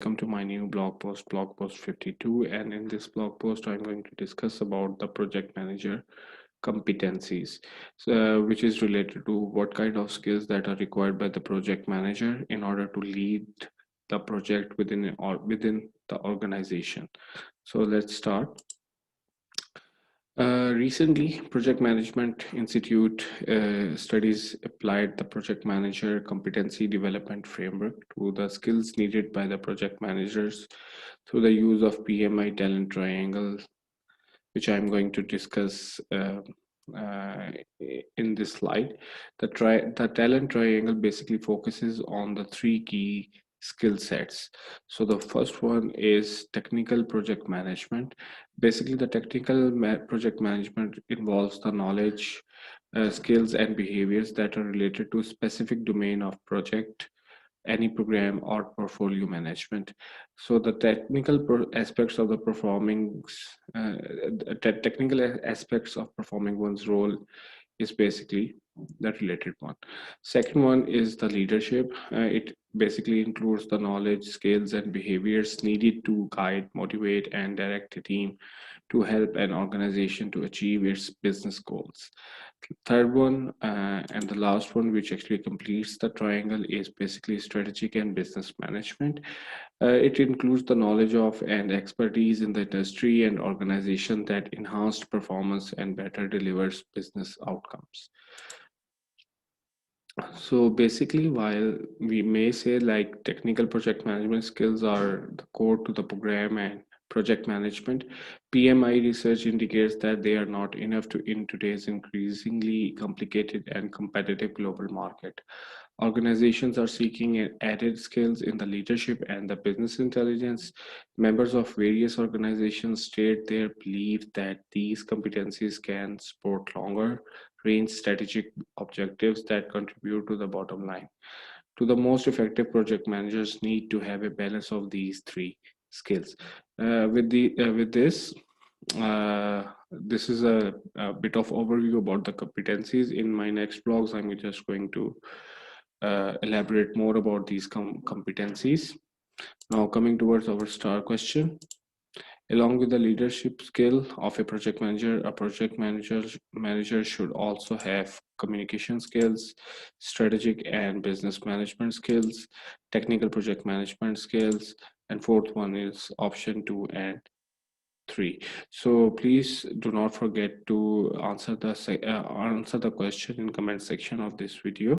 welcome to my new blog post 52. And in this blog post, I'm going to discuss about the project manager competencies, which is related to what kind of skills that are required by the project manager in order to lead the project within the organization. So let's start. Recently, Project Management Institute studies applied the project manager competency development framework to the skills needed by the project managers through the use of PMI talent triangle, which I'm going to discuss uh, in this slide. The talent triangle basically focuses on the three key skill sets. So the first one is technical project management. Basically, the project management involves the knowledge, skills, and behaviors that are related to a specific domain of project, any program, or portfolio management. So the aspects of the technical aspects of performing one's role is basically the related one. Second one is the leadership. It basically includes the knowledge, skills, and behaviors needed to guide, motivate, and direct a team to help an organization to achieve its business goals. Third one and the last one, which actually completes the triangle, is basically strategic and business management. It includes the knowledge of and expertise in the industry and organization that enhanced performance and better delivers business outcomes. So basically, while we may say like technical project management skills are the core to the program and project management, PMI research indicates that they are not enough to in today's increasingly complicated and competitive global market. Organizations are seeking added skills in the leadership and the business intelligence. Members of various organizations state their belief that these competencies can support longer range strategic objectives that contribute to the bottom line. To the most effective project managers need to have a balance of these three skills. With this, this is a bit of overview about the competencies. In my next blogs, I'm just going to elaborate more about these competencies. Now, coming towards our star question. Along with the leadership skill of a project manager should also have communication skills, strategic and business management skills, technical project management skills, and fourth one is option 2 and 3. So please do not forget to answer the question in comment section of this video.